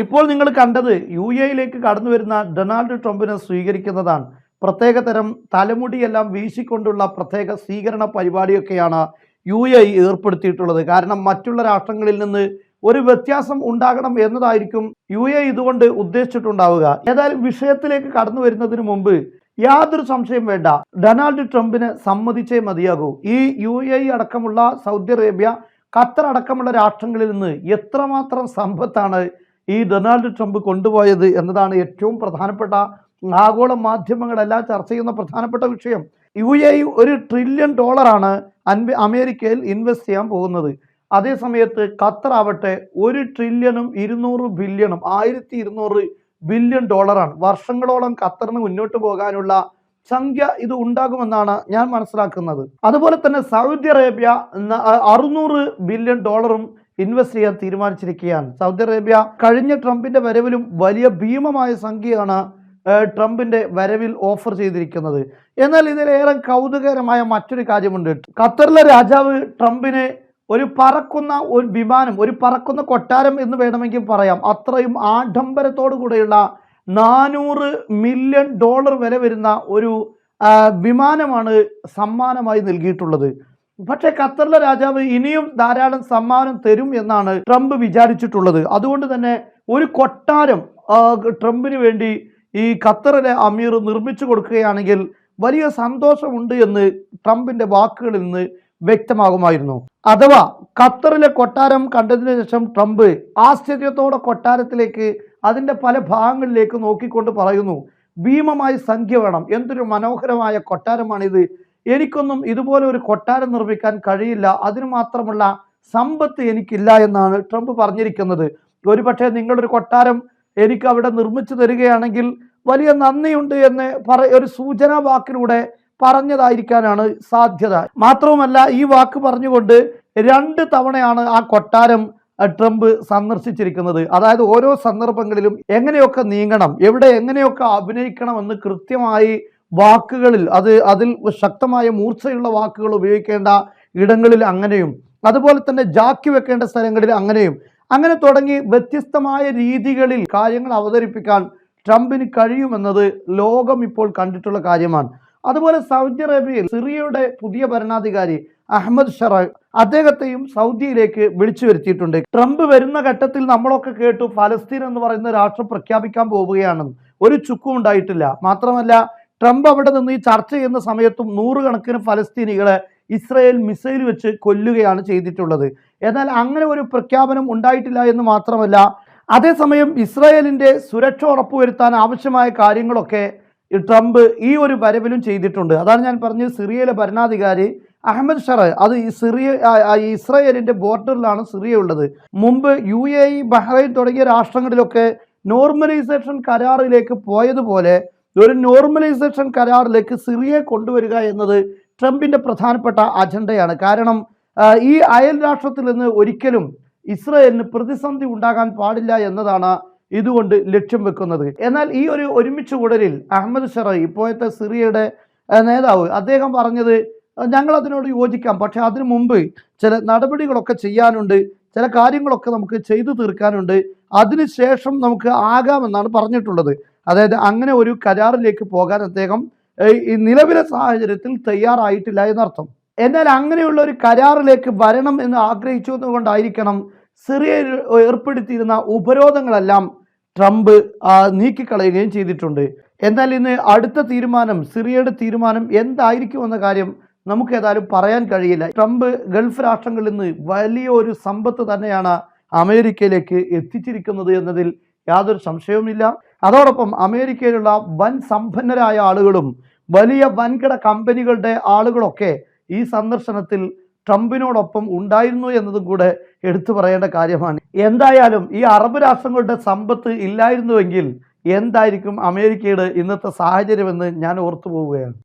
ഇപ്പോൾ നിങ്ങൾ കണ്ടത് യുഎഇയിലേക്ക് കടന്നു വരുന്ന ഡൊണാൾഡ് ട്രംപിനെ സ്വീകരിക്കുന്നതാണ്. പ്രത്യേക തരം തലമുടിയെല്ലാം വീശിക്കൊണ്ടുള്ള പ്രത്യേക സ്വീകരണ പരിപാടിയൊക്കെയാണ് യുഎഇ ഏർപ്പെടുത്തിയിട്ടുള്ളത്. കാരണം മറ്റുള്ള രാഷ്ട്രങ്ങളിൽ നിന്ന് ഒരു വ്യത്യാസം ഉണ്ടാകണം എന്നതായിരിക്കും യുഎഇ ഇതുകൊണ്ട് ഉദ്ദേശിച്ചിട്ടുണ്ടാവുക. ഏതായാലും വിഷയത്തിലേക്ക് കടന്നു വരുന്നതിന് മുമ്പ് യാതൊരു സംശയം വേണ്ട, ഡൊണാൾഡ് ട്രംപിന് സമ്മതിച്ചേ മതിയാകൂ. ഈ യുഎഇ അടക്കമുള്ള സൗദി അറേബ്യ, ഖത്തർ അടക്കമുള്ള രാഷ്ട്രങ്ങളിൽ നിന്ന് എത്രമാത്രം സമ്പത്താണ് ഈ ഡൊണാൾഡ് ട്രംപ് കൊണ്ടുപോയത് എന്നതാണ് ഏറ്റവും പ്രധാനപ്പെട്ട, ആഗോള മാധ്യമങ്ങളെല്ലാം ചർച്ച ചെയ്യുന്ന പ്രധാനപ്പെട്ട വിഷയം. യുഎഇ $1 ട്രില്യൺ അമേരിക്കയിൽ ഇൻവെസ്റ്റ് ചെയ്യാൻ പോകുന്നത്. അതേസമയത്ത് ഖത്തർ ആവട്ടെ $1 ട്രില്യണും 200 ബില്യണും $1200 ബില്യൺ. വർഷങ്ങളോളം ഖത്തറിന് മുന്നോട്ട് പോകാനുള്ള സംഖ്യ ഇത് ഉണ്ടാകുമെന്നാണ് ഞാൻ മനസ്സിലാക്കുന്നത്. അതുപോലെ തന്നെ സൗദി അറേബ്യ $600 ബില്യൺ ഇൻവെസ്റ്റ് ചെയ്യാൻ തീരുമാനിച്ചിരിക്കുകയാണ്. സൗദി അറേബ്യ കഴിഞ്ഞ ട്രംപിന്റെ വരവിലും വലിയ ഭീമമായ സംഖ്യയാണ് ട്രംപിന്റെ വരവിൽ ഓഫർ ചെയ്തിരിക്കുന്നത്. എന്നാൽ ഇതിലേറെ കൗതുകകരമായ മറ്റൊരു കാര്യമുണ്ട്. ഖത്തറിലെ രാജാവ് ട്രംപിന് ഒരു വിമാനം, ഒരു പറക്കുന്ന കൊട്ടാരം എന്ന് വേണമെങ്കിൽ പറയാം, അത്രയും ആഡംബരത്തോടു കൂടെയുള്ള $400 മില്യൺ വില വരുന്ന ഒരു വിമാനമാണ് സമ്മാനമായി നൽകിയിട്ടുള്ളത്. പക്ഷേ ഖത്തറിലെ രാജാവ് ഇനിയും ധാരാളം സമ്മാനം തരും എന്നാണ് ട്രംപ് വിചാരിച്ചിട്ടുള്ളത്. അതുകൊണ്ട് തന്നെ ഒരു കൊട്ടാരം ട്രംപിന് വേണ്ടി ഈ ഖത്തറിലെ അമീർ നിർമ്മിച്ചു കൊടുക്കുകയാണെങ്കിൽ വലിയ സന്തോഷമുണ്ട് എന്ന് ട്രംപിന്റെ വാക്കുകളിൽ നിന്ന് വ്യക്തമാകുമായിരുന്നു. അഥവാ ഖത്തറിലെ കൊട്ടാരം കണ്ടതിന് ശേഷം ട്രംപ് ആശ്ചര്യത്തോടെ കൊട്ടാരത്തിലേക്ക്, അതിൻ്റെ പല ഭാഗങ്ങളിലേക്ക് നോക്കിക്കൊണ്ട് പറയുന്നു, ഭീമമായ സംഖ്യ വേണം, എന്തൊരു മനോഹരമായ കൊട്ടാരമാണിത്, എനിക്കൊന്നും ഇതുപോലെ ഒരു കൊട്ടാരം നിർമ്മിക്കാൻ കഴിയില്ല, അതിന് മാത്രമുള്ള സമ്പത്ത് എനിക്കില്ല എന്നാണ് ട്രംപ് പറഞ്ഞിരിക്കുന്നത്. ഒരുപക്ഷെ നിങ്ങളൊരു കൊട്ടാരം എനിക്ക് അവിടെ നിർമ്മിച്ചു തരികയാണെങ്കിൽ വലിയ നന്ദിയുണ്ട് എന്ന് ഒരു സൂചനാ വാക്കിലൂടെ പറഞ്ഞതായിരിക്കാനാണ് സാധ്യത. മാത്രവുമല്ല, ഈ വാക്ക് പറഞ്ഞുകൊണ്ട് 2 തവണയാണ് ആ കൊട്ടാരം ട്രംപ് സന്ദർശിച്ചിരിക്കുന്നത്. അതായത് ഓരോ സന്ദർഭങ്ങളിലും എങ്ങനെയൊക്കെ നീങ്ങണം, എവിടെ എങ്ങനെയൊക്കെ അഭിനയിക്കണം എന്ന് കൃത്യമായി വാക്കുകളിൽ, അതിൽ ശക്തമായ മൂർച്ചയുള്ള വാക്കുകൾ ഉപയോഗിക്കേണ്ട ഇടങ്ങളിൽ അങ്ങനെയും, അതുപോലെ തന്നെ ജാക്കി വെക്കേണ്ട സ്ഥലങ്ങളിൽ അങ്ങനെയും, അങ്ങനെ തുടങ്ങി വ്യത്യസ്തമായ രീതികളിൽ കാര്യങ്ങൾ അവതരിപ്പിക്കാൻ ട്രംപിന് കഴിയുമെന്നത് ലോകം ഇപ്പോൾ കണ്ടിട്ടുള്ള കാര്യമാണ്. അതുപോലെ സൗദി അറേബ്യയിൽ സിറിയയുടെ പുതിയ ഭരണാധികാരി അഹമ്മദ് ഷറ, അദ്ദേഹത്തെയും സൗദിയിലേക്ക് വിളിച്ചു വരുത്തിയിട്ടുണ്ട്. ട്രംപ് വരുന്ന ഘട്ടത്തിൽ നമ്മളൊക്കെ കേട്ടു ഫലസ്തീൻ എന്ന് പറയുന്ന രാഷ്ട്രം പ്രഖ്യാപിക്കാൻ പോവുകയാണെന്ന്. ഒരു ചുക്കും ഉണ്ടായിട്ടില്ല. മാത്രമല്ല, ട്രംപ് അവിടെ നിന്ന് ഈ ചർച്ച ചെയ്യുന്ന സമയത്തും 100 കണക്കിന് ഫലസ്തീനികളെ ഇസ്രായേൽ മിസൈൽ വെച്ച് കൊല്ലുകയാണ് ചെയ്തിട്ടുള്ളത്. എന്നാൽ അങ്ങനെ ഒരു പ്രഖ്യാപനം ഉണ്ടായിട്ടില്ല എന്ന് മാത്രമല്ല, അതേസമയം ഇസ്രായേലിൻ്റെ സുരക്ഷ ഉറപ്പുവരുത്താൻ ആവശ്യമായ കാര്യങ്ങളൊക്കെ ട്രംപ് ഈ ഒരു വരവിലും ചെയ്തിട്ടുണ്ട്. അതാണ് ഞാൻ പറഞ്ഞത്, സിറിയയിലെ ഭരണാധികാരി അഹമ്മദ് ഷറ, അത് ഇസ്രായേലിൻ്റെ ബോർഡറിലാണ് സിറിയ ഉള്ളത്. മുമ്പ് യുഎഇ, ബഹ്റൈൻ തുടങ്ങിയ രാഷ്ട്രങ്ങളിലൊക്കെ നോർമലൈസേഷൻ കരാറിലേക്ക് പോയതുപോലെ ഒരു നോർമലൈസേഷൻ കരാറിലേക്ക് സിറിയയെ കൊണ്ടുവരിക എന്നത് ട്രംപിൻ്റെ പ്രധാനപ്പെട്ട അജണ്ടയാണ്. കാരണം ഈ അയൽ രാഷ്ട്രത്തിൽ നിന്ന് ഒരിക്കലും ഇസ്രായേലിന് പ്രതിസന്ധി ഉണ്ടാകാൻ പാടില്ല എന്നതാണ് ഇതുകൊണ്ട് ലക്ഷ്യം വെക്കുന്നത്. എന്നാൽ ഈ ഒരു ഒരുമിച്ച് കൂടലിൽ അഹമ്മദ് ഷറ, ഇപ്പോഴത്തെ സിറിയയുടെ നേതാവ്, അദ്ദേഹം പറഞ്ഞത് ഞങ്ങൾ അതിനോട് യോജിക്കാം, പക്ഷെ അതിനു മുമ്പ് ചില നടപടികളൊക്കെ ചെയ്യാനുണ്ട്, ചില കാര്യങ്ങളൊക്കെ നമുക്ക് ചെയ്തു തീർക്കാനുണ്ട്, അതിനുശേഷം നമുക്ക് ആകാമെന്നാണ് പറഞ്ഞിട്ടുള്ളത്. അതായത് അങ്ങനെ ഒരു കരാറിലേക്ക് പോകാൻ അദ്ദേഹം ഈ നിലവിലെ സാഹചര്യത്തിൽ തയ്യാറായിട്ടില്ല എന്നർത്ഥം. എന്നാൽ അങ്ങനെയുള്ള ഒരു കരാറിലേക്ക് വരണം എന്ന് ആഗ്രഹിച്ചതുകൊണ്ടായിരിക്കണം സിറിയയിൽ ഏർപ്പെടുത്തിയിരുന്ന ഉപരോധങ്ങളെല്ലാം ട്രംപ് നീക്കിക്കളയുകയും ചെയ്തിട്ടുണ്ട്. എന്നാൽ ഇന്ന് അടുത്ത തീരുമാനം, സിറിയയുടെ തീരുമാനം എന്തായിരിക്കുമെന്ന കാര്യം നമുക്ക് ഏതായാലും പറയാൻ കഴിയില്ല. ട്രംപ് ഗൾഫ് രാഷ്ട്രങ്ങളിൽ നിന്ന് വലിയ ഒരു സമ്പത്ത് തന്നെയാണ് അമേരിക്കയിലേക്ക് എത്തിച്ചിരിക്കുന്നത് എന്നതിൽ യാതൊരു സംശയവുമില്ല. അതോടൊപ്പം അമേരിക്കയിലുള്ള വൻ സമ്പന്നരായ ആളുകളും വലിയ വൻകിട കമ്പനികളുടെ ആളുകളൊക്കെ ഈ സന്ദർശനത്തിൽ ട്രംപിനോടൊപ്പം ഉണ്ടായിരുന്നു എന്നതും കൂടെ എടുത്തു പറയേണ്ട കാര്യമാണ്. എന്തായാലും ഈ അറബ് രാഷ്ട്രങ്ങളുടെ സമ്പത്ത് ഇല്ലായിരുന്നുവെങ്കിൽ എന്തായിരിക്കും അമേരിക്കയുടെ ഇന്നത്തെ സാഹചര്യമെന്ന് ഞാൻ ഓർത്തു പോവുകയാണ്.